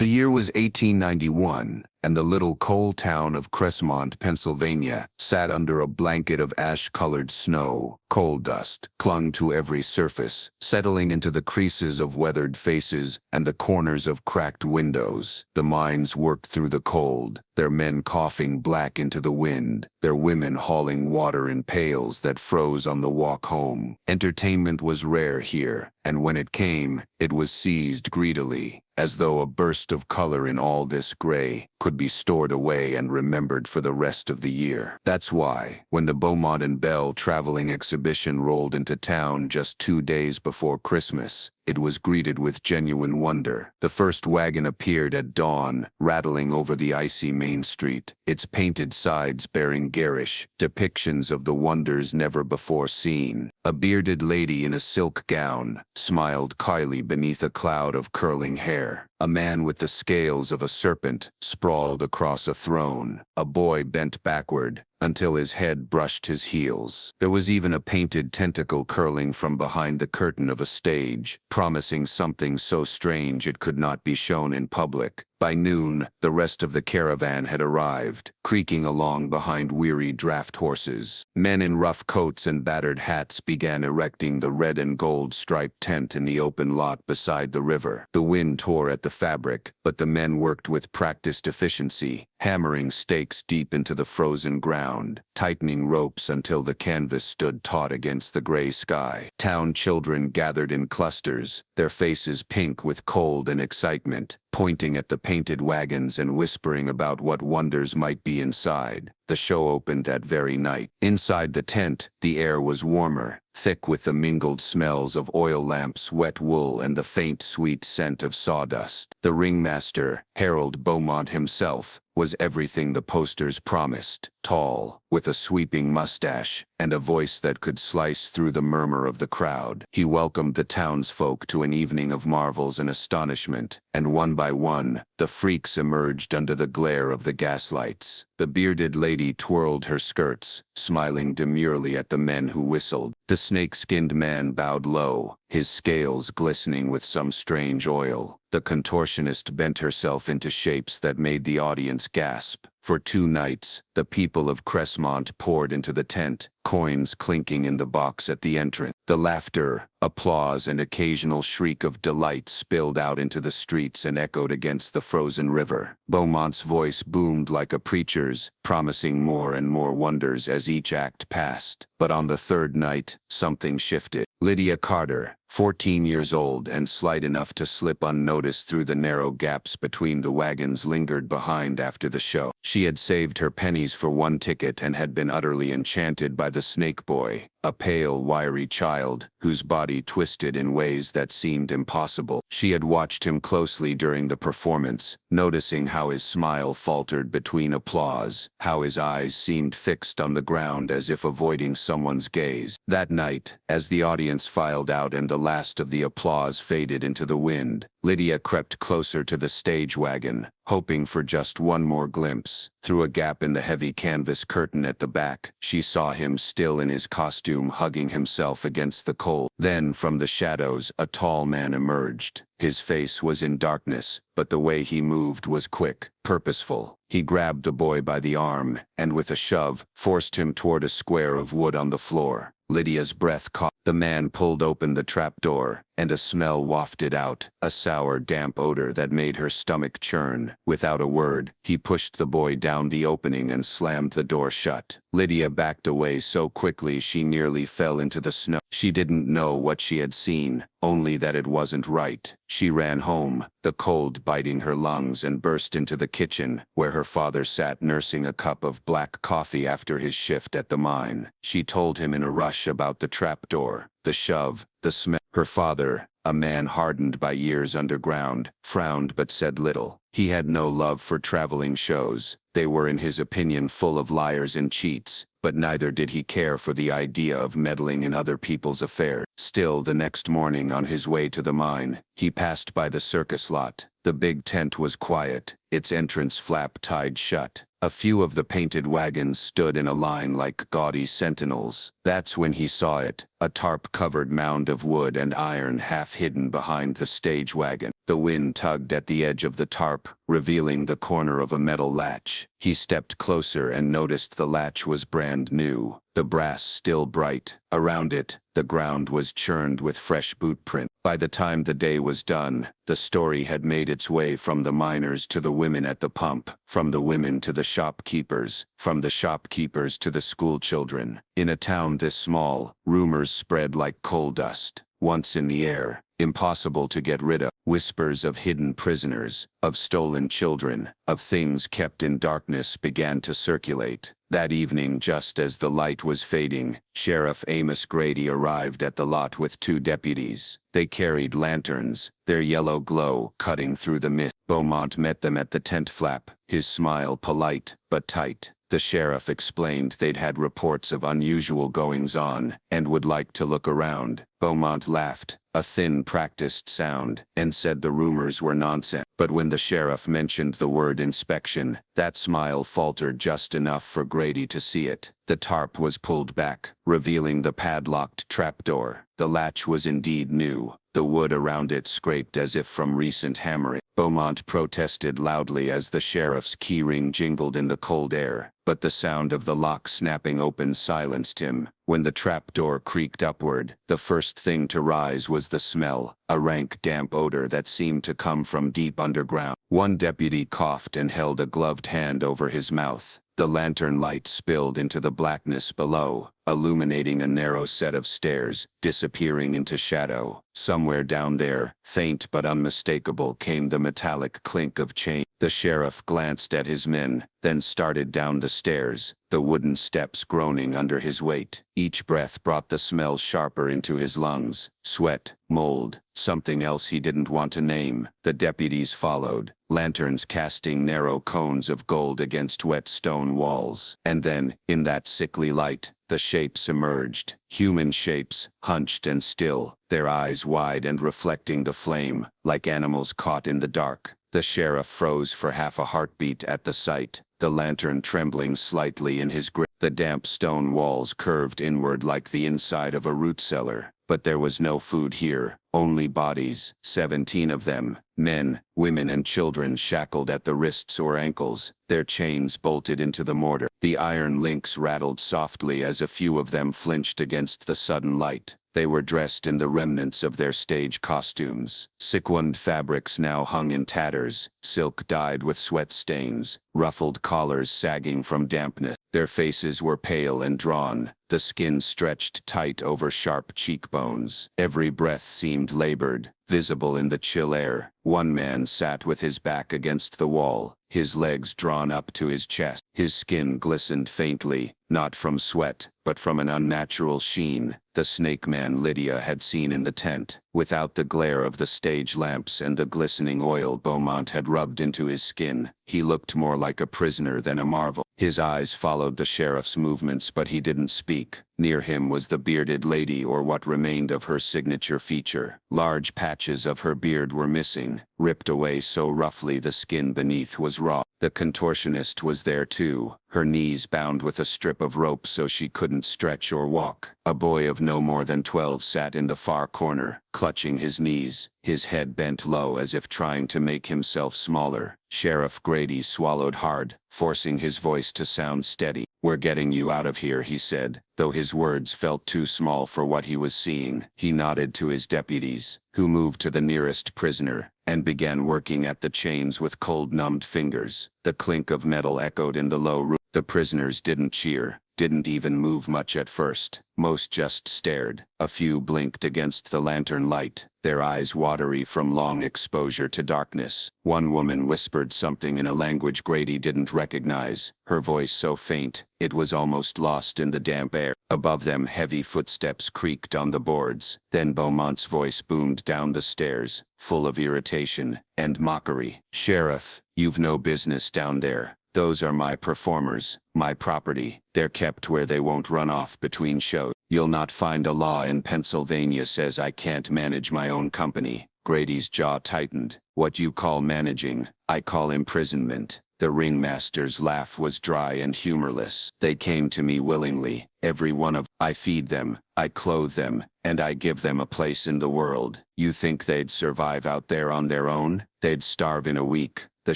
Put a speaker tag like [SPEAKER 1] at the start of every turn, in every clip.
[SPEAKER 1] The year was 1891, and the little coal town of Cressmont, Pennsylvania, sat under a blanket of ash-colored snow. Coal dust clung to every surface, settling into the creases of weathered faces and the corners of cracked windows. The mines worked through the cold, their men coughing black into the wind, their women hauling water in pails that froze on the walk home. Entertainment was rare here, and when it came, it was seized greedily, as though a burst of color in all this gray could be stored away and remembered for the rest of the year. That's why, when the Beaumont and Bell traveling exhibition rolled into town just 2 days before Christmas, it was greeted with genuine wonder. The first wagon appeared at dawn, rattling over the icy main street, its painted sides bearing garish depictions of the wonders never before seen. A bearded lady in a silk gown smiled coyly beneath a cloud of curling hair. A man with the scales of a serpent sprawled across a throne. A boy bent backward until his head brushed his heels. There was even a painted tentacle curling from behind the curtain of a stage, promising something so strange it could not be shown in public. By noon, the rest of the caravan had arrived, creaking along behind weary draft horses. Men in rough coats and battered hats began erecting the red and gold striped tent in the open lot beside the river. The wind tore at the fabric, but the men worked with practiced efficiency, hammering stakes deep into the frozen ground, tightening ropes until the canvas stood taut against the gray sky. Town children gathered in clusters, their faces pink with cold and excitement, pointing at the painted wagons and whispering about what wonders might be inside. The show opened that very night. Inside the tent, the air was warmer, thick with the mingled smells of oil lamps, wet wool, and the faint, sweet scent of sawdust. The ringmaster, Harold Beaumont himself, was everything the posters promised. Tall, with a sweeping mustache, and a voice that could slice through the murmur of the crowd. He welcomed the townsfolk to an evening of marvels and astonishment, and one by one, the freaks emerged under the glare of the gaslights. The bearded lady twirled her skirts, smiling demurely at the men who whistled. The snake-skinned man bowed low, his scales glistening with some strange oil. The contortionist bent herself into shapes that made the audience gasp. For 2 nights, the people of Cressmont poured into the tent, coins clinking in the box at the entrance. The laughter, applause, and occasional shriek of delight spilled out into the streets and echoed against the frozen river. Beaumont's voice boomed like a preacher's, promising more and more wonders as each act passed. But on the 3rd night, something shifted. Lydia Carter, 14 years old and slight enough to slip unnoticed through the narrow gaps between the wagons, lingered behind after the show. She had saved her pennies for 1 ticket and had been utterly enchanted by the snake boy, a pale, wiry child whose body twisted in ways that seemed impossible. She had watched him closely during the performance, noticing how his smile faltered between applause, how his eyes seemed fixed on the ground as if avoiding someone's gaze. That night, as the audience filed out and the last of the applause faded into the wind, Lydia crept closer to the stage wagon, hoping for just one more glimpse. Through a gap in the heavy canvas curtain at the back, she saw him still in his costume, hugging himself against the coal. Then, from the shadows, a tall man emerged. His face was in darkness, but the way he moved was quick, purposeful. He grabbed the boy by the arm, and with a shove, forced him toward a square of wood on the floor. Lydia's breath caught. The man pulled open the trapdoor, and a smell wafted out, a sour, damp odor that made her stomach churn. Without a word, he pushed the boy down the opening and slammed the door shut. Lydia backed away so quickly she nearly fell into the snow. She didn't know what she had seen, only that it wasn't right. She ran home, the cold biting her lungs, and burst into the kitchen, where her father sat nursing a cup of black coffee after his shift at the mine. She told him in a rush about the trapdoor, the shove, the smell. Her father, a man hardened by years underground, frowned but said little. He had no love for traveling shows. They were, in his opinion, full of liars and cheats, but neither did he care for the idea of meddling in other people's affairs. Still, the next morning on his way to the mine, he passed by the circus lot. The big tent was quiet, its entrance flap tied shut. A few of the painted wagons stood in a line like gaudy sentinels. That's when he saw it, a tarp-covered mound of wood and iron half hidden behind the stage wagon. The wind tugged at the edge of the tarp, revealing the corner of a metal latch. He stepped closer and noticed the latch was brand new, the brass still bright. Around it, the ground was churned with fresh boot print. By the time the day was done, the story had made its way from the miners to the women at the pump, from the women to the shopkeepers, from the shopkeepers to the school children. In a town this small, rumors spread like coal dust. Once in the air, impossible to get rid of. Whispers of hidden prisoners, of stolen children, of things kept in darkness began to circulate. That evening, just as the light was fading, Sheriff Amos Grady arrived at the lot with 2 deputies. They carried lanterns, their yellow glow cutting through the mist. Beaumont met them at the tent flap, his smile polite but tight. The sheriff explained they'd had reports of unusual goings-on and would like to look around. Beaumont laughed, a thin, practiced sound, and said the rumors were nonsense. But when the sheriff mentioned the word inspection, that smile faltered just enough for Grady to see it. The tarp was pulled back, revealing the padlocked trapdoor. The latch was indeed new, the wood around it scraped as if from recent hammering. Beaumont protested loudly as the sheriff's keyring jingled in the cold air, but the sound of the lock snapping open silenced him. When the trapdoor creaked upward, the first thing to rise was the smell, a rank damp odor that seemed to come from deep underground. One deputy coughed and held a gloved hand over his mouth. The lantern light spilled into the blackness below, illuminating a narrow set of stairs, disappearing into shadow. Somewhere down there, faint but unmistakable, came the metallic clink of chain. The sheriff glanced at his men, then started down the stairs, the wooden steps groaning under his weight. Each breath brought the smell sharper into his lungs. Sweat, mold, something else he didn't want to name. The deputies followed, lanterns casting narrow cones of gold against wet stone walls. And then, in that sickly light, the shapes emerged, human shapes, hunched and still, their eyes wide and reflecting the flame, like animals caught in the dark. The sheriff froze for half a heartbeat at the sight, the lantern trembling slightly in his grip. The damp stone walls curved inward like the inside of a root cellar. But there was no food here, only bodies, 17 of them, men, women and children shackled at the wrists or ankles, their chains bolted into the mortar. The iron links rattled softly as a few of them flinched against the sudden light. They were dressed in the remnants of their stage costumes. Sequined fabrics now hung in tatters, silk dyed with sweat stains, ruffled collars sagging from dampness. Their faces were pale and drawn, the skin stretched tight over sharp cheekbones. Every breath seemed labored, visible in the chill air. One man sat with his back against the wall, his legs drawn up to his chest. His skin glistened faintly, not from sweat, but from an unnatural sheen, the snake man Lydia had seen in the tent. Without the glare of the stage lamps and the glistening oil Beaumont had rubbed into his skin, he looked more like a prisoner than a marvel. His eyes followed the sheriff's movements, but he didn't speak. Near him was the bearded lady, or what remained of her signature feature. Large patches of her beard were missing, ripped away so roughly the skin beneath was raw. The contortionist was there too, her knees bound with a strip of rope so she couldn't stretch or walk. A boy of no more than 12 sat in the far corner, clutching his knees, his head bent low as if trying to make himself smaller. Sheriff Grady swallowed hard, forcing his voice to sound steady. "We're getting you out of here," he said, though his words felt too small for what he was seeing. He nodded to his deputies, who moved to the nearest prisoner, and began working at the chains with cold numbed fingers. The clink of metal echoed in the low room. The prisoners didn't cheer, didn't even move much at first. Most just stared. A few blinked against the lantern light, their eyes watery from long exposure to darkness. One woman whispered something in a language Grady didn't recognize, her voice so faint, it was almost lost in the damp air. Above them heavy footsteps creaked on the boards. Then Beaumont's voice boomed down the stairs, full of irritation and mockery. "Sheriff, you've no business down there. Those are my performers, my property. They're kept where they won't run off between shows. You'll not find a law in Pennsylvania says I can't manage my own company." Grady's jaw tightened. "What you call managing, I call imprisonment. The ringmaster's laugh was dry and humorless. They came to me willingly, every one of. I feed them, I clothe them, and I give them a place in the world. You think they'd survive out there on their own? They'd starve in a week. The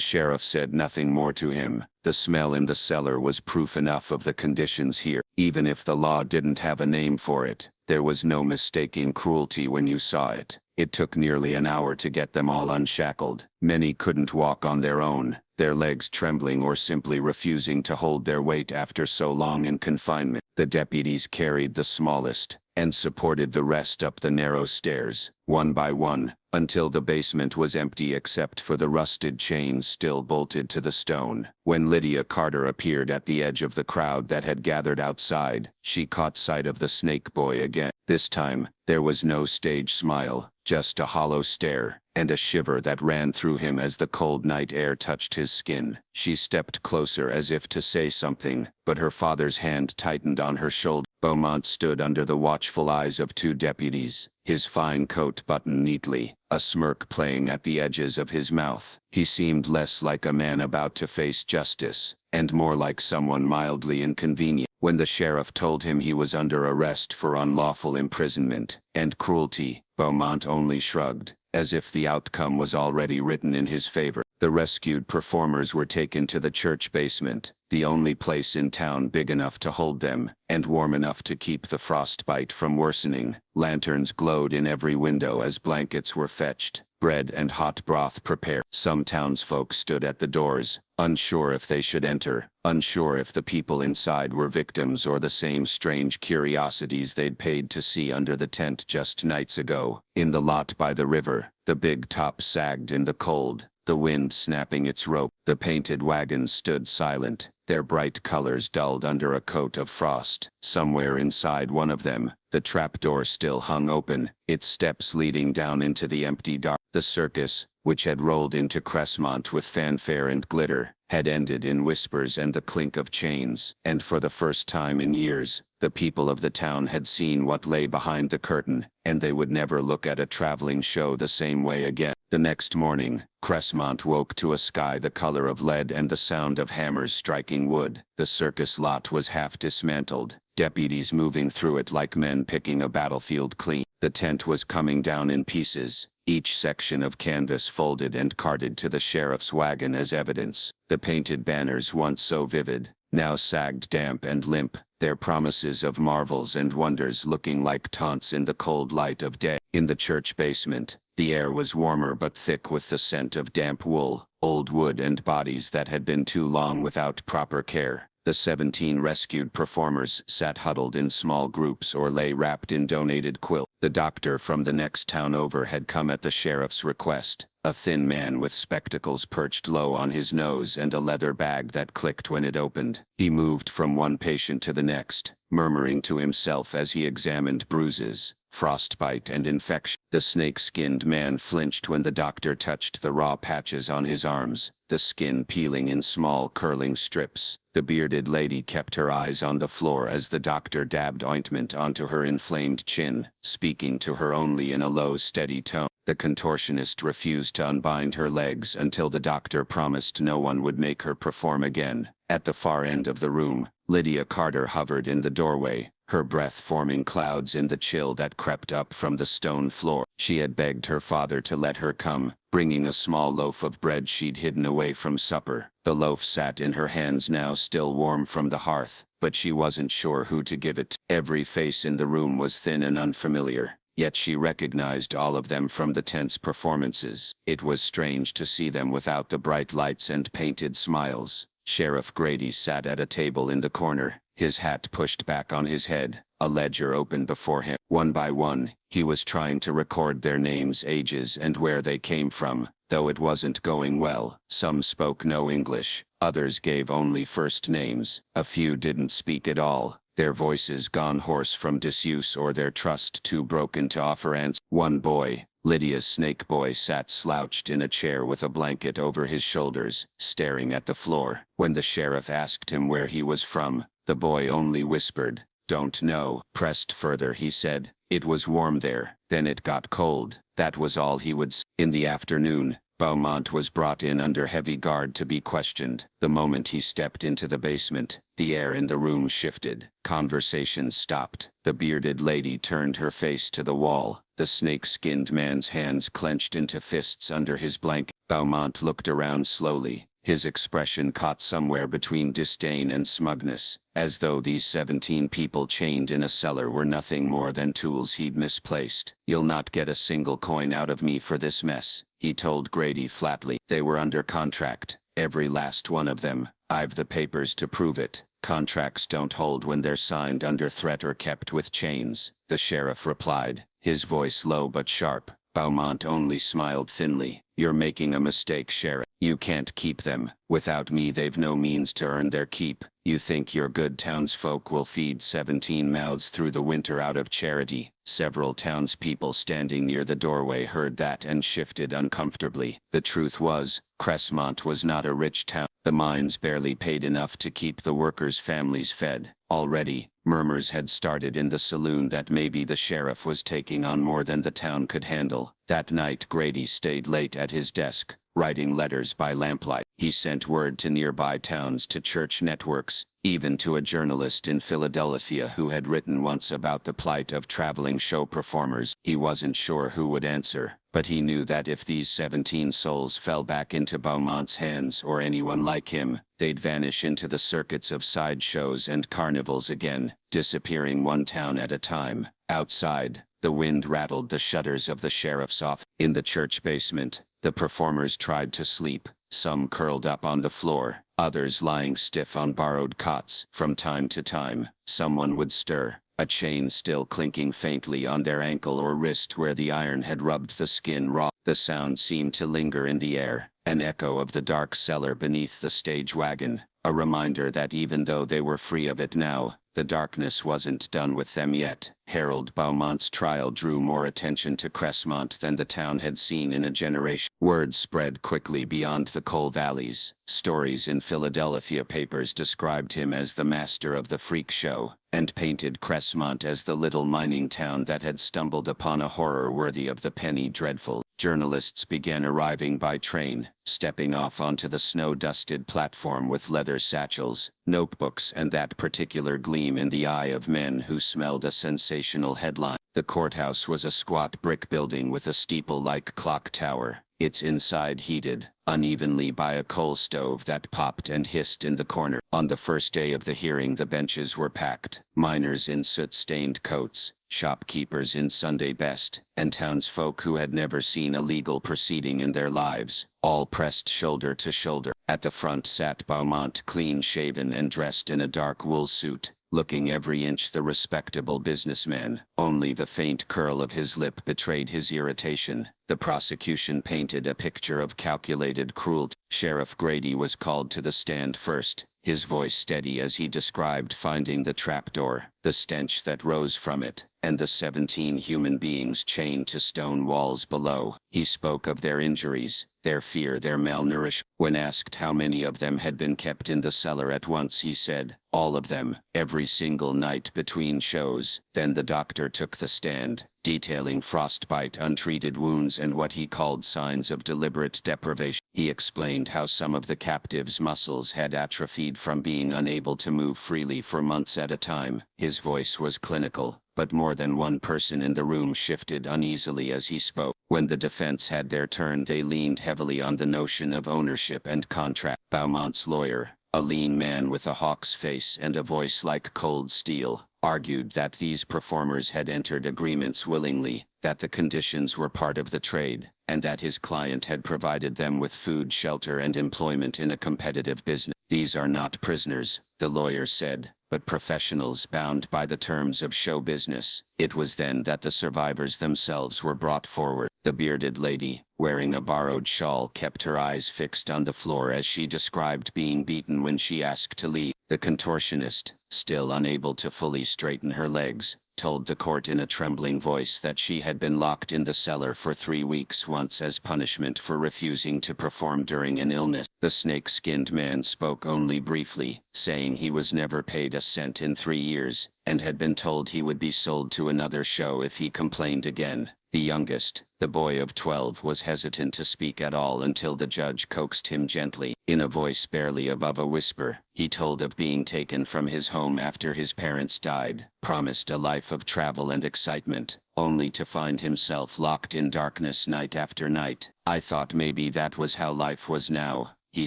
[SPEAKER 1] sheriff said nothing more to him. The smell in the cellar was proof enough of the conditions here. Even if the law didn't have a name for it, there was no mistaking cruelty when you saw it. It took nearly an hour to get them all unshackled. Many couldn't walk on their own, their legs trembling or simply refusing to hold their weight after so long in confinement. The deputies carried the smallest, and supported the rest up the narrow stairs, one by one, until the basement was empty except for the rusted chains still bolted to the stone. When Lydia Carter appeared at the edge of the crowd that had gathered outside, she caught sight of the snake boy again. This time, there was no stage smile, just a hollow stare, and a shiver that ran through him as the cold night air touched his skin. She stepped closer as if to say something, but her father's hand tightened on her shoulder. Beaumont stood under the watchful eyes of two deputies, his fine coat buttoned neatly, a smirk playing at the edges of his mouth. He seemed less like a man about to face justice, and more like someone mildly inconvenient. When the sheriff told him he was under arrest for unlawful imprisonment and cruelty, Beaumont only shrugged, as if the outcome was already written in his favor. The rescued performers were taken to the church basement, the only place in town big enough to hold them, and warm enough to keep the frostbite from worsening. Lanterns glowed in every window as blankets were fetched, bread and hot broth prepared. Some townsfolk stood at the doors, unsure if they should enter, unsure if the people inside were victims or the same strange curiosities they'd paid to see under the tent just nights ago. In the lot by the river, the big top sagged in the cold, the wind snapping its rope. The painted wagons stood silent, their bright colors dulled under a coat of frost. Somewhere inside one of them, the trapdoor still hung open, its steps leading down into the empty dark. The circus, which had rolled into Cressmont with fanfare and glitter, had ended in whispers and the clink of chains. And for the first time in years, the people of the town had seen what lay behind the curtain, and they would never look at a traveling show the same way again. The next morning, Cressmont woke to a sky the color of lead and the sound of hammers striking wood. The circus lot was half dismantled, deputies moving through it like men picking a battlefield clean. The tent was coming down in pieces, each section of canvas folded and carted to the sheriff's wagon as evidence. The painted banners, once so vivid, now sagged damp and limp, their promises of marvels and wonders looking like taunts in the cold light of day. In the church basement, the air was warmer but thick with the scent of damp wool, old wood and bodies that had been too long without proper care. The 17 rescued performers sat huddled in small groups or lay wrapped in donated quilts. The doctor from the next town over had come at the sheriff's request, a thin man with spectacles perched low on his nose and a leather bag that clicked when it opened. He moved from one patient to the next, murmuring to himself as he examined bruises, frostbite and infection. The snake-skinned man flinched when the doctor touched the raw patches on his arms, the skin peeling in small curling strips. The bearded lady kept her eyes on the floor as the doctor dabbed ointment onto her inflamed chin, speaking to her only in a low, steady tone. The contortionist refused to unbind her legs until the doctor promised no one would make her perform again. At the far end of the room, Lydia Carter hovered in the doorway, her breath forming clouds in the chill that crept up from the stone floor. She had begged her father to let her come, bringing a small loaf of bread she'd hidden away from supper. The loaf sat in her hands now, still warm from the hearth, but she wasn't sure who to give it to. Every face in the room was thin and unfamiliar, yet she recognized all of them from the tense performances. It was strange to see them without the bright lights and painted smiles. Sheriff Grady sat at a table in the corner, his hat pushed back on his head, a ledger open before him. One by one, he was trying to record their names, ages, and where they came from, though it wasn't going well. Some spoke no English, others gave only first names, a few didn't speak at all, their voices gone hoarse from disuse or their trust too broken to offer answers. One boy, Lydia's snake boy, sat slouched in a chair with a blanket over his shoulders, staring at the floor. When the sheriff asked him where he was from, the boy only whispered, "Don't know." Pressed further, he said, "It was warm there, then it got cold." That was all he would say. In the afternoon, Beaumont was brought in under heavy guard to be questioned. The moment he stepped into the basement, the air in the room shifted. Conversation stopped. The bearded lady turned her face to the wall. The snake-skinned man's hands clenched into fists under his blanket. Beaumont looked around slowly. His expression caught somewhere between disdain and smugness, as though these 17 people chained in a cellar were nothing more than tools he'd misplaced. "You'll not get a single coin out of me for this mess," he told Grady flatly. "They were under contract, every last one of them. I've the papers to prove it." "Contracts don't hold when they're signed under threat or kept with chains," the sheriff replied, his voice low but sharp. Beaumont only smiled thinly. "You're making a mistake, Sheriff. You can't keep them. Without me they've no means to earn their keep. You think your good townsfolk will feed 17 mouths through the winter out of charity?" Several townspeople standing near the doorway heard that and shifted uncomfortably. The truth was, Cressmont was not a rich town. The mines barely paid enough to keep the workers' families fed. Already, murmurs had started in the saloon that maybe the sheriff was taking on more than the town could handle. That night Grady stayed late at his desk, writing letters by lamplight. He sent word to nearby towns, to church networks, even to a journalist in Philadelphia who had written once about the plight of traveling show performers. He wasn't sure who would answer, but he knew that if these 17 souls fell back into Beaumont's hands or anyone like him, they'd vanish into the circuits of sideshows and carnivals again, disappearing one town at a time. Outside, the wind rattled the shutters of the sheriff's office. In the church basement, the performers tried to sleep, some curled up on the floor, others lying stiff on borrowed cots. From time to time, someone would stir, a chain still clinking faintly on their ankle or wrist where the iron had rubbed the skin raw. The sound seemed to linger in the air, an echo of the dark cellar beneath the stage wagon, a reminder that even though they were free of it now, the darkness wasn't done with them yet. Harold Beaumont's trial drew more attention to Cressmont than the town had seen in a generation. Word spread quickly beyond the coal valleys. Stories in Philadelphia papers described him as the master of the freak show, and painted Cressmont as the little mining town that had stumbled upon a horror worthy of the penny dreadful. Journalists began arriving by train, stepping off onto the snow-dusted platform with leather satchels, notebooks, and that particular gleam in the eye of men who smelled a sensational headline. The courthouse was a squat brick building with a steeple-like clock tower, its inside heated unevenly by a coal stove that popped and hissed in the corner. On the first day of the hearing, the benches were packed. Miners in soot-stained coats, shopkeepers in Sunday best, and townsfolk who had never seen a legal proceeding in their lives, all pressed shoulder to shoulder. At the front sat Beaumont, clean-shaven and dressed in a dark wool suit, looking every inch the respectable businessman. Only the faint curl of his lip betrayed his irritation. The prosecution painted a picture of calculated cruelty. Sheriff Grady was called to the stand first, his voice steady as he described finding the trapdoor, the stench that rose from it, and the 17 human beings chained to stone walls below. He spoke of their injuries, their fear, their malnourished. When asked how many of them had been kept in the cellar at once, he said, "All of them, every single night between shows." Then the doctor took the stand, detailing frostbite, untreated wounds, and what he called signs of deliberate deprivation. He explained how some of the captives' muscles had atrophied from being unable to move freely for months at a time. His voice was clinical, but more than one person in the room shifted uneasily as he spoke. When the defense had their turn, they leaned heavily on the notion of ownership and contract. Beaumont's lawyer, a lean man with a hawk's face and a voice like cold steel, argued that these performers had entered agreements willingly, that the conditions were part of the trade, and that his client had provided them with food, shelter, and employment in a competitive business. "These are not prisoners," the lawyer said, "but professionals bound by the terms of show business." It was then that the survivors themselves were brought forward. The bearded lady, wearing a borrowed shawl, kept her eyes fixed on the floor as she described being beaten when she asked to leave. The contortionist, still unable to fully straighten her legs, told the court in a trembling voice that she had been locked in the cellar for 3 weeks once as punishment for refusing to perform during an illness. The snake-skinned man spoke only briefly, saying he was never paid a cent in 3 years, and had been told he would be sold to another show if he complained again.
[SPEAKER 2] The youngest, the boy of 12, was hesitant to speak at all until the judge coaxed him gently. In a voice barely above a whisper, he told of being taken from his home after his parents died, promised a life of travel and excitement, only to find himself locked in darkness night after night. "I thought maybe that was how life was now," he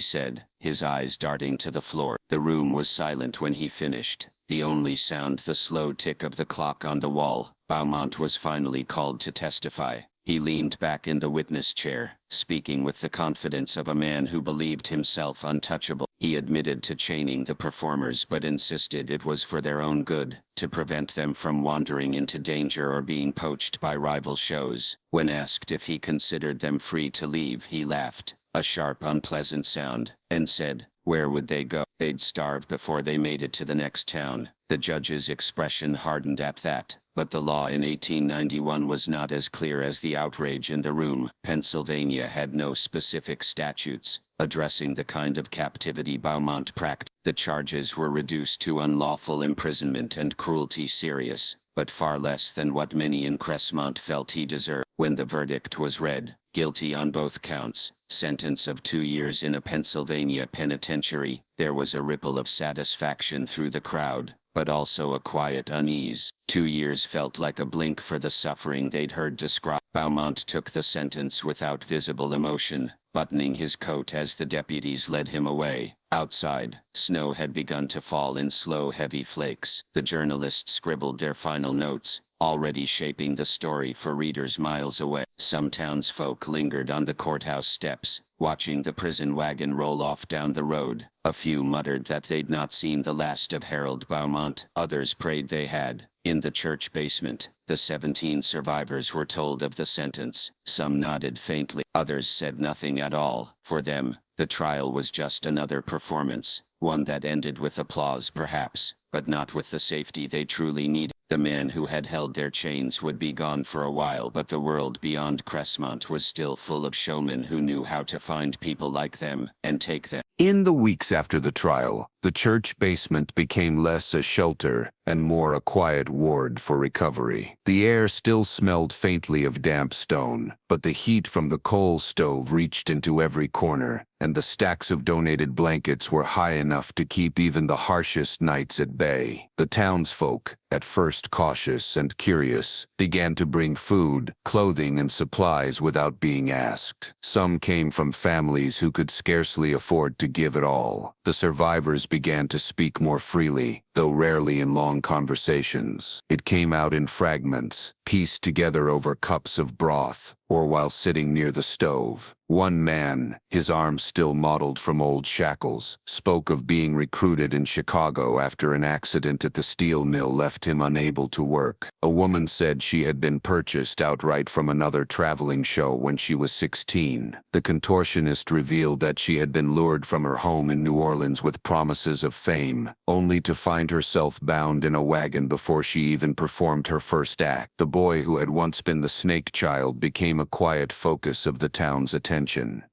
[SPEAKER 2] said, his eyes darting to the floor. The room was silent when he finished, the only sound the slow tick of the clock on the wall. Beaumont was finally called to testify. He leaned back in the witness chair, speaking with the confidence of a man who believed himself untouchable. He admitted to chaining the performers but insisted it was for their own good, to prevent them from wandering into danger or being poached by rival shows. When asked if he considered them free to leave, he laughed, a sharp, unpleasant sound, and said, "Where would they go? They'd starve before they made it to the next town." The judge's expression hardened at that, but the law in 1891 was not as clear as the outrage in the room. Pennsylvania had no specific statutes addressing the kind of captivity Beaumont practiced. The charges were reduced to unlawful imprisonment and cruelty, serious, but far less than what many in Cressmont felt he deserved. When the verdict was read, guilty on both counts, sentence of 2 years in a Pennsylvania penitentiary, there was a ripple of satisfaction through the crowd, but also a quiet unease. 2 years felt like a blink for the suffering they'd heard described. Beaumont took the sentence without visible emotion, buttoning his coat as the deputies led him away. Outside, snow had begun to fall in slow, heavy flakes. The journalists scribbled their final notes, already shaping the story for readers miles away. Some townsfolk lingered on the courthouse steps, watching the prison wagon roll off down the road. A few muttered that they'd not seen the last of Harold Beaumont. Others prayed they had. In the church basement, the 17 survivors were told of the sentence. Some nodded faintly. Others said nothing at all. For them, the trial was just another performance, one that ended with applause perhaps, but not with the safety they truly needed. The man who had held their chains would be gone for a while, but the world beyond Cressmont was still full of showmen who knew how to find people like them and take them.
[SPEAKER 1] In the weeks after the trial, the church basement became less a shelter and more a quiet ward for recovery. The air still smelled faintly of damp stone, but the heat from the coal stove reached into every corner, and the stacks of donated blankets were high enough to keep even the harshest nights at bay. The townsfolk, at first cautious and curious, began to bring food, clothing, and supplies without being asked. Some came from families who could scarcely afford to give it all. The survivors began to speak more freely, though rarely in long conversations. It came out in fragments, pieced together over cups of broth, or while sitting near the stove. One man, his arms still mottled from old shackles, spoke of being recruited in Chicago after an accident at the steel mill left him unable to work. A woman said she had been purchased outright from another traveling show when she was 16. The contortionist revealed that she had been lured from her home in New Orleans with promises of fame, only to find herself bound in a wagon before she even performed her first act. The boy who had once been the snake child became a quiet focus of the town's attention.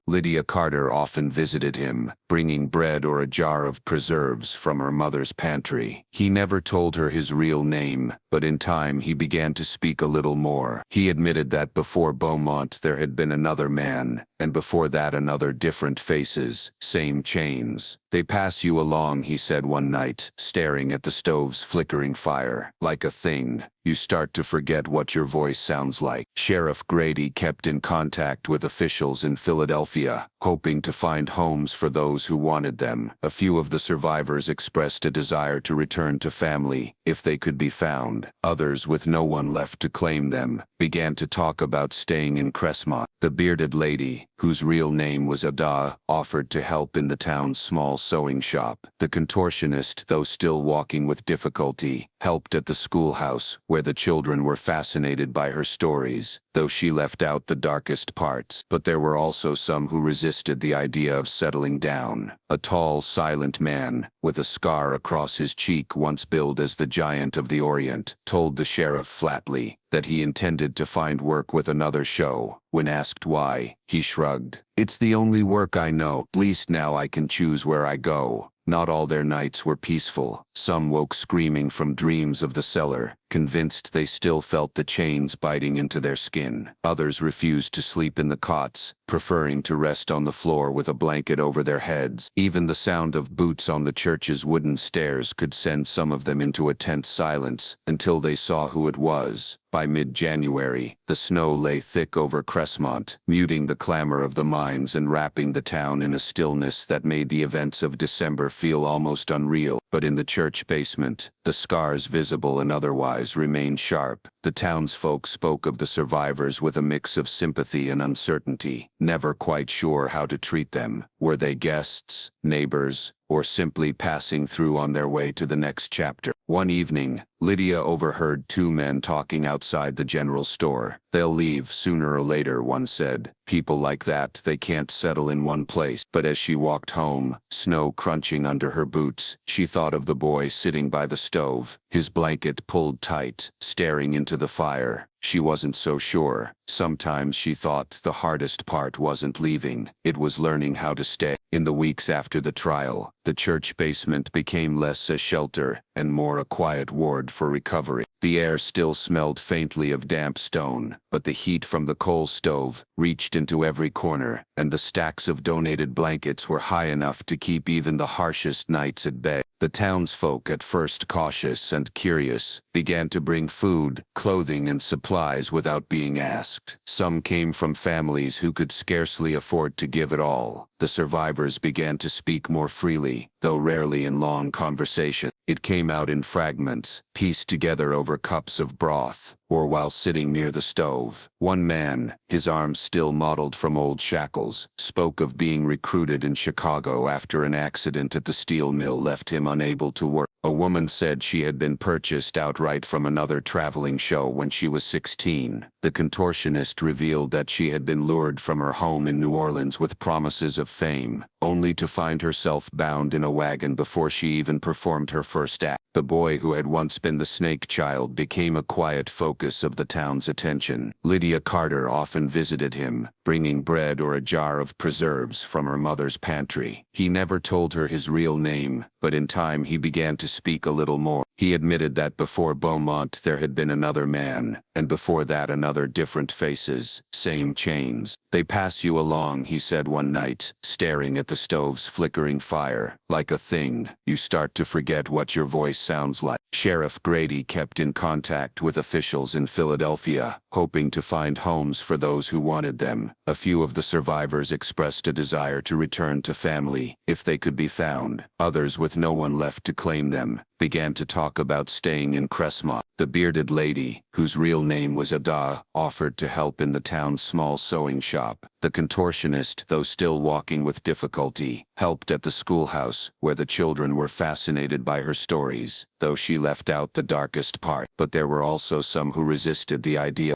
[SPEAKER 1] Lydia Carter often visited him, bringing bread or a jar of preserves from her mother's pantry. He never told her his real name, but in time he began to speak a little more. He admitted that before Beaumont there had been another man, and before that another, different faces, same chains. "They pass you along," he said one night, staring at the stove's flickering fire. "Like a thing. You start to forget what your voice sounds like." Sheriff Grady kept in contact with officials in Philadelphia, hoping to find homes for those who wanted them. A few of the survivors expressed a desire to return to family, if they could be found. Others, with no one left to claim them, began to talk about staying in Cressmont. The bearded lady, whose real name was Ada, offered to help in the town's small sewing shop. The contortionist, though still walking with difficulty, helped at the schoolhouse, where the children were fascinated by her stories, though she left out the darkest parts. But there were also some who resisted the idea of settling down. A tall, silent man, with a scar across his cheek once billed as the Giant of the Orient, told the sheriff flatly that he intended to find work with another show. When asked why, he shrugged. "It's the only work I know. At least now I can choose where I go." Not all their nights were peaceful. Some woke screaming from dreams of the cellar, convinced they still felt the chains biting into their skin. Others refused to sleep in the cots, preferring to rest on the floor with a blanket over their heads. Even the sound of boots on the church's wooden stairs could send some of them into a tense silence, until they saw who it was. By mid-January, the snow lay thick over Cressmont, muting the clamor of the mines and wrapping the town in a stillness that made the events of December feel almost unreal. But in the church basement, the scars, visible and otherwise, remained sharp. The townsfolk spoke of the survivors with a mix of sympathy and uncertainty, never quite sure how to treat them. Were they guests, neighbors, or simply passing through on their way to the next chapter? One evening, Lydia overheard two men talking outside the general store. "They'll leave sooner or later," one said. "People like that, they can't settle in one place." But as she walked home, snow crunching under her boots, she thought of the boy sitting by the stove, his blanket pulled tight, staring into the fire. She wasn't so sure. Sometimes she thought the hardest part wasn't leaving, it was learning how to stay. In the weeks after the trial, the church basement became less a shelter and more a quiet ward for recovery. The air still smelled faintly of damp stone, but the heat from the coal stove reached into every corner, and the stacks of donated blankets were high enough to keep even the harshest nights at bay. The townsfolk, at first cautious and curious, began to bring food, clothing, and supplies without being asked. Some came from families who could scarcely afford to give it all. The survivors began to speak more freely, though rarely in long conversation. It came out in fragments, pieced together over cups of broth, or while sitting near the stove. One man, his arms still mottled from old shackles, spoke of being recruited in Chicago after an accident at the steel mill left him unable to work. A woman said she had been purchased outright from another traveling show when she was 16. The contortionist revealed that she had been lured from her home in New Orleans with promises of fame, only to find herself bound in a wagon before she even performed her first act. The boy who had once been the snake child became a quiet focus of the town's attention. Lydia Carter often visited him, bringing bread or a jar of preserves from her mother's pantry. He never told her his real name, but in time he began to speak a little more. He admitted that before Beaumont there had been another man, and before that another, different faces, same chains. "They pass you along," he said one night, staring at the stove's flickering fire. "Like a thing, you start to forget what your voice sounds like." Sheriff Grady kept in contact with officials in Philadelphia, hoping to find homes for those who wanted them. A few of the survivors expressed a desire to return to family, if they could be found. Others, with no one left to claim them, began to talk about staying in Cressmont. The bearded lady, whose real name was Ada, offered to help in the town's small sewing shop. The contortionist, though still walking with difficulty, helped at the schoolhouse, where the children were fascinated by her stories, though she left out the darkest part. But there were also some who resisted the idea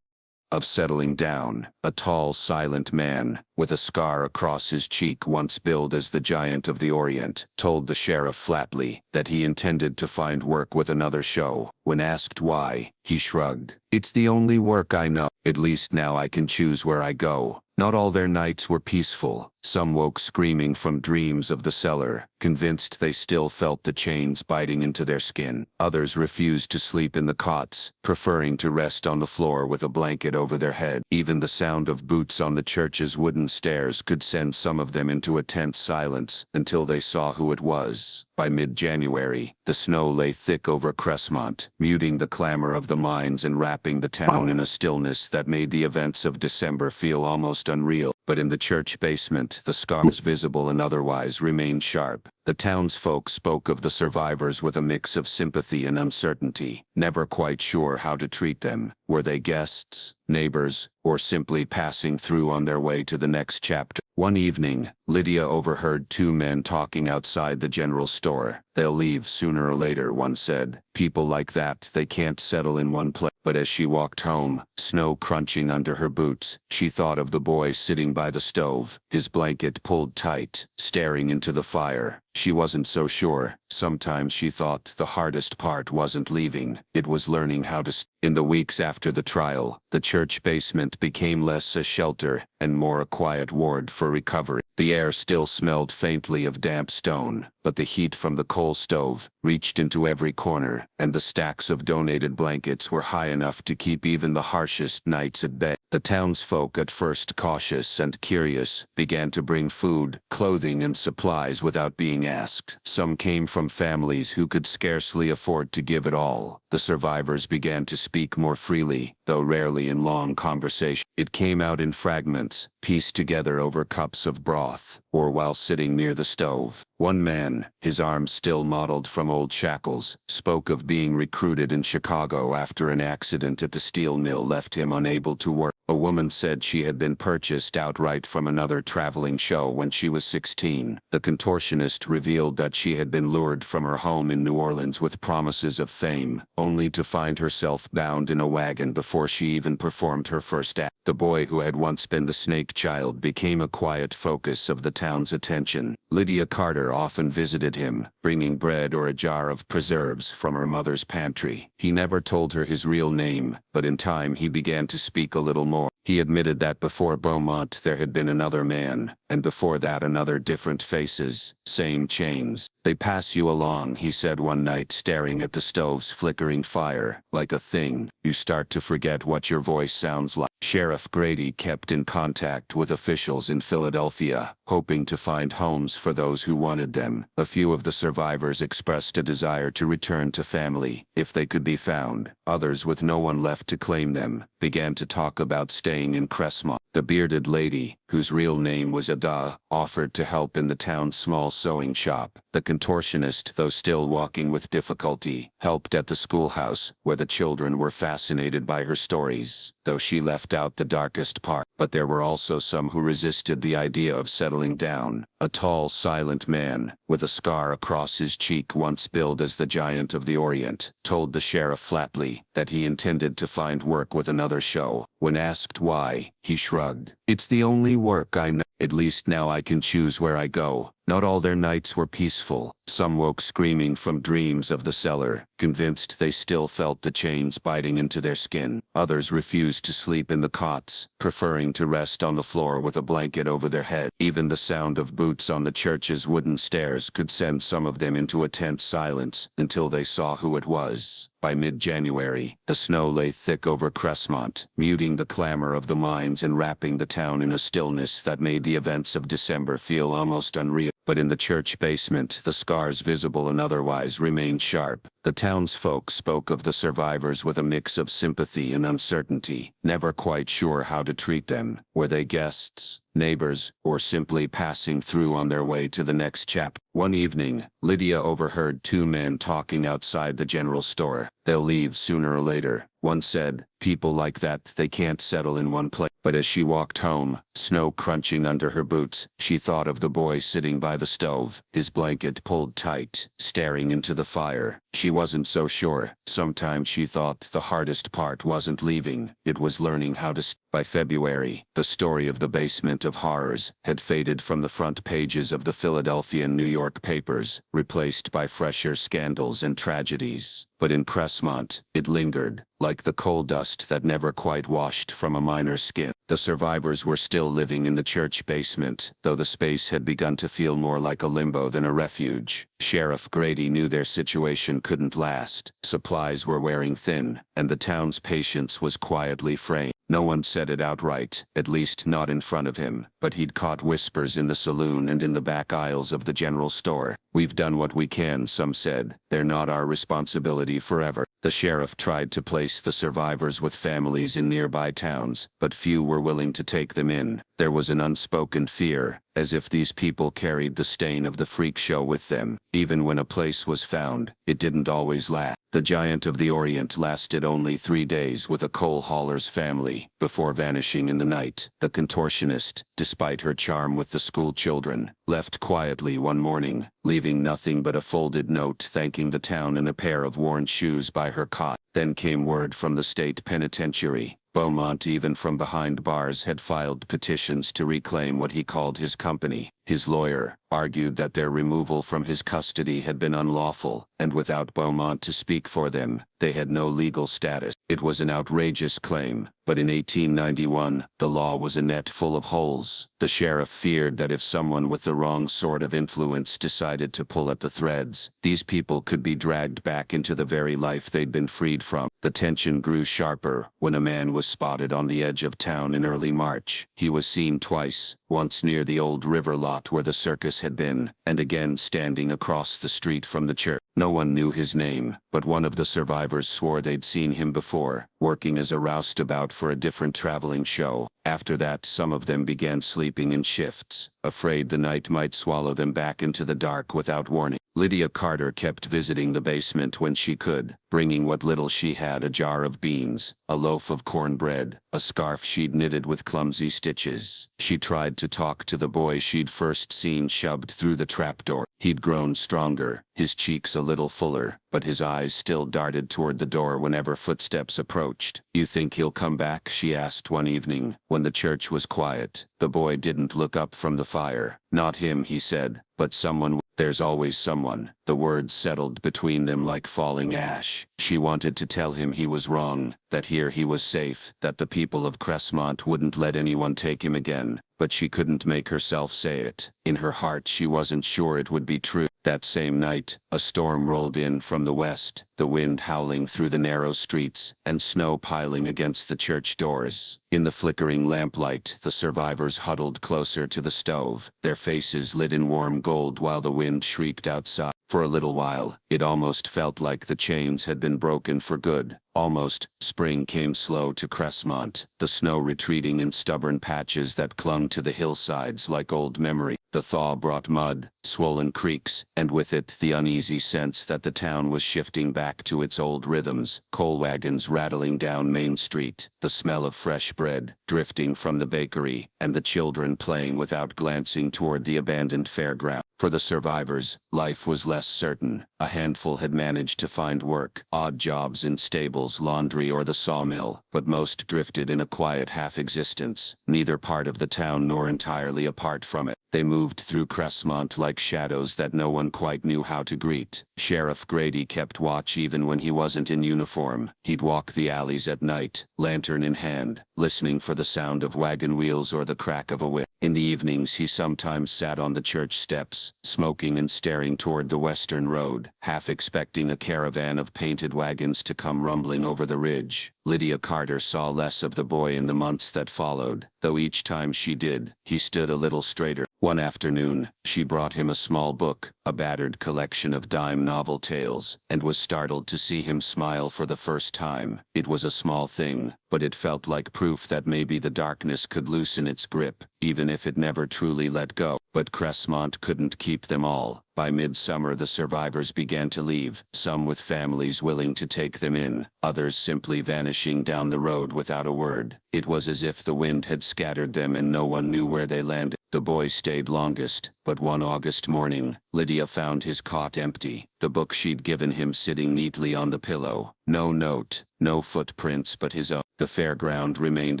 [SPEAKER 1] of settling down. A tall, silent man, with a scar across his cheek once billed as the Giant of the Orient, told the sheriff flatly that he intended to find work with another show. When asked why, he shrugged. "It's the only work I know. At least now I can choose where I go." Not all their nights were peaceful. Some woke screaming from dreams of the cellar, convinced they still felt the chains biting into their skin. Others refused to sleep in the cots, preferring to rest on the floor with a blanket over their head. Even the sound of boots on the church's wooden stairs could send some of them into a tense silence, until they saw who it was. By mid-January, the snow lay thick over Cressmont, muting the clamor of the mines and wrapping the town in a stillness that made the events of December feel almost unreal. But in the church basement, the scars, visible and otherwise, remained sharp. The townsfolk spoke of the survivors with a mix of sympathy and uncertainty, never quite sure how to treat them. Were they guests, neighbors, or simply passing through on their way to the next chapter? One evening, Lydia overheard two men talking outside the general store. "They'll leave sooner or later," one said. "People like that, they can't settle in one place." But as she walked home, snow crunching under her boots, she thought of the boy sitting by the stove, his blanket pulled tight, staring into the fire. She wasn't so sure. Sometimes she thought the hardest part wasn't leaving, it was learning how to In the weeks after the trial, the church basement became less a shelter and more a quiet ward for recovery. The air still smelled faintly of damp stone, but the heat from the coal stove reached into every corner, and the stacks of donated blankets were high enough to keep even the harshest nights at bay. The townsfolk, at first cautious and curious, began to bring food, clothing, and supplies without being asked. Some came from families who could scarcely afford to give it all. The survivors began to speak more freely, though rarely in long conversation. It came out in fragments, pieced together over cups of broth, or while sitting near the stove. One man, his arms still mottled from old shackles, spoke of being recruited in Chicago after an accident at the steel mill left him unable to work. A woman said she had been purchased outright from another traveling show when she was 16. The contortionist revealed that she had been lured from her home in New Orleans with promises of fame, only to find herself bound in a wagon before she even performed her first act. The boy who had once been the snake child became a quiet focus of the town's attention. Lydia Carter often visited him, bringing bread or a jar of preserves from her mother's pantry. He never told her his real name, but in time he began to speak a little more. He admitted that before Beaumont there had been another man, and before that another, different faces, same chains. "They pass you along," he said one night, staring at the stove's flickering fire, "like a thing. You start to forget what your voice sounds like." Sheriff Grady kept in contact with officials in Philadelphia, hoping to find homes for those who wanted them. A few of the survivors expressed a desire to return to family, if they could be found. Others, with no one left to claim them, began to talk about staying in Cressmont. The bearded lady, whose real name was Ada, offered to help in the town's small sewing shop. The contortionist, though still walking with difficulty, helped at the schoolhouse, where the children were fascinated by her stories, though she left out the darkest part. But there were also some who resisted the idea of settling down. A tall, silent man, with a scar across his cheek once billed as the Giant of the Orient, told the sheriff flatly that he intended to find work with another show. When asked why, he shrugged. "It's the only work I know. At least now I can choose where I go." Not all their nights were peaceful. Some woke screaming from dreams of the cellar, convinced they still felt the chains biting into their skin. Others refused to sleep in the cots, preferring to rest on the floor with a blanket over their head. Even the sound of boots on the church's wooden stairs could send some of them into a tense silence, until they saw who it was. By mid-January, the snow lay thick over Cressmont, muting the clamor of the mines and wrapping the town in a stillness that made the events of December feel almost unreal. But in the church basement, the scars, visible and otherwise, remained sharp. The townsfolk spoke of the survivors with a mix of sympathy and uncertainty, never quite sure how to treat them. Were they guests, neighbors, or simply passing through on their way to the next chapter? One evening, Lydia overheard two men talking outside the general store. "They'll leave sooner or later," one said. "People like that, they can't settle in one place." But as she walked home, snow crunching under her boots, she thought of the boy sitting by the stove, his blanket pulled tight, staring into the fire. She wasn't so sure. Sometimes she thought the hardest part wasn't leaving, it was learning how to By February, the story of the basement of horrors had faded from the front pages of the Philadelphia and New York papers, replaced by fresher scandals and tragedies. But in Cressmont, it lingered, like the coal dust that never quite washed from a miner's skin. The survivors were still living in the church basement, though the space had begun to feel more like a limbo than a refuge. Sheriff Grady knew their situation couldn't last. Supplies were wearing thin, and the town's patience was quietly fraying. No one said it outright, at least not in front of him, but he'd caught whispers in the saloon and in the back aisles of the general store. "We've done what we can," some said. "They're not our responsibility forever." The sheriff tried to place the survivors with families in nearby towns, but few were willing to take them in. There was an unspoken fear, as if these people carried the stain of the freak show with them. Even when a place was found, it didn't always last. The Giant of the Orient lasted only 3 days with a coal hauler's family, before vanishing in the night. The contortionist, despite her charm with the school children, left quietly one morning, leaving nothing but a folded note thanking the town and a pair of worn shoes by her cot. Then came word from the state penitentiary. Beaumont, even from behind bars, had filed petitions to reclaim what he called his company. His lawyer, argued that their removal from his custody had been unlawful, and without Beaumont to speak for them, they had no legal status. It was an outrageous claim, but in 1891, the law was a net full of holes. The sheriff feared that if someone with the wrong sort of influence decided to pull at the threads, these people could be dragged back into the very life they'd been freed from. The tension grew sharper when a man was spotted on the edge of town in early March. He was seen twice, once near the old river lot where the circus had been, and again standing across the street from the church. No one knew his name, but one of the survivors swore they'd seen him before, working as a roustabout for a different traveling show. After that, some of them began sleeping in shifts, afraid the night might swallow them back into the dark without warning. Lydia Carter kept visiting the basement when she could, bringing what little she had: a jar of beans, a loaf of cornbread, a scarf she'd knitted with clumsy stitches. She tried to talk to the boy she'd first seen shoved through the trapdoor. He'd grown stronger, his cheeks a little fuller, but his eyes still darted toward the door whenever footsteps approached. "You think he'll come back?" she asked one evening, when the church was quiet. The boy didn't look up from the fire. "Not him," he said, "but someone. There's always someone." The words settled between them like falling ash. She wanted to tell him he was wrong, that here he was safe, that the people of Cressmont wouldn't let anyone take him again, but she couldn't make herself say it. In her heart she wasn't sure it would be true. That same night, a storm rolled in from the west, the wind howling through the narrow streets, and snow piling against the church doors. In the flickering lamplight, the survivors huddled closer to the stove, their faces lit in warm gold while the wind shrieked outside. For a little while, it almost felt like the chains had been broken for good. Almost, spring came slow to Cressmont, the snow retreating in stubborn patches that clung to the hillsides like old memory. The thaw brought mud, swollen creeks, and with it the uneasy sense that the town was shifting back to its old rhythms. Coal wagons rattling down Main Street, the smell of fresh bread drifting from the bakery, and the children playing without glancing toward the abandoned fairground. For the survivors, life was less certain. A handful had managed to find work, odd jobs in stables, laundry, or the sawmill, but most drifted in a quiet half-existence, neither part of the town nor entirely apart from it. They moved through Cressmont like shadows that no one quite knew how to greet. Sheriff Grady kept watch even when he wasn't in uniform. He'd walk the alleys at night, lantern in hand, listening for the sound of wagon wheels or the crack of a whip. In the evenings he sometimes sat on the church steps, smoking and staring toward the western road, half expecting a caravan of painted wagons to come rumbling over the ridge. Lydia Carter saw less of the boy in the months that followed, though each time she did, he stood a little straighter. One afternoon, she brought him a small book, a battered collection of dime novel tales, and was startled to see him smile for the first time. It was a small thing, but it felt like proof that maybe the darkness could loosen its grip, even if it never truly let go. But Cressmont couldn't keep them all. By midsummer the survivors began to leave, some with families willing to take them in, others simply vanishing down the road without a word. It was as if the wind had scattered them and no one knew where they landed. The boy stayed longest, but one August morning, Lydia found his cot empty, the book she'd given him sitting neatly on the pillow. No note, no footprints but his own. The fairground remained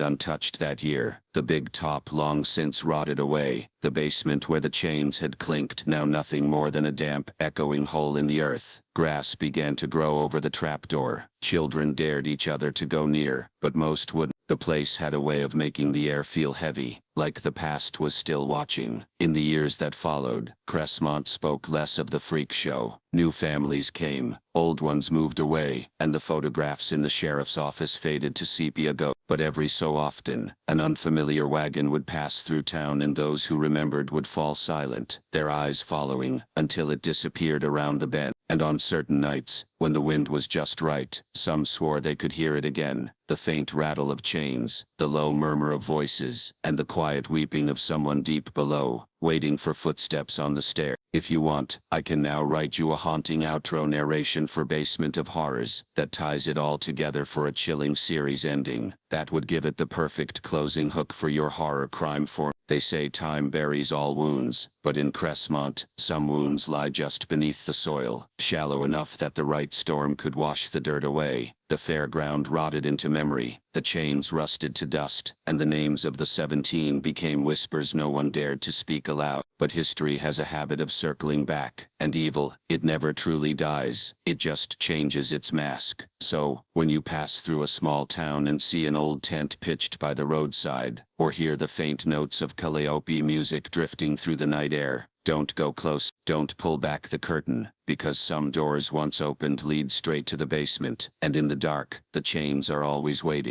[SPEAKER 1] untouched that year, the big top long since rotted away, the basement where the chains had clinked now nothing more than a damp, echoing hole in the earth. Grass began to grow over the trapdoor. Children dared each other to go near, but most wouldn't. The place had a way of making the air feel heavy, like the past was still watching. In the years that followed, Cressmont spoke less of the freak show. New families came, old ones moved away, and the photographs in the sheriff's office faded to sepia gold. But every so often, an unfamiliar wagon would pass through town and those who remembered would fall silent, their eyes following, until it disappeared around the bend. And on certain nights, when the wind was just right, some swore they could hear it again, the faint rattle of chains, the low murmur of voices, and the quiet weeping of someone deep below, waiting for footsteps on the stair. If you want, I can now write you a haunting outro narration for Basement of Horrors that ties it all together for a chilling series ending. That would give it the perfect closing hook for your horror crime form. They say time buries all wounds, but in Cressmont, some wounds lie just beneath the soil, shallow enough that the right storm could wash the dirt away. The fairground rotted into memory, the chains rusted to dust, and the names of the 17 became whispers no one dared to speak aloud.
[SPEAKER 2] but history has a habit of circling back, and evil, it never truly dies, it just changes its mask. So, when you pass through a small town and see an old tent pitched by the roadside, or hear the faint notes of calliope music drifting through the night air, don't go close, don't pull back the curtain, because some doors once opened lead straight to the basement, and in the dark, the chains are always waiting.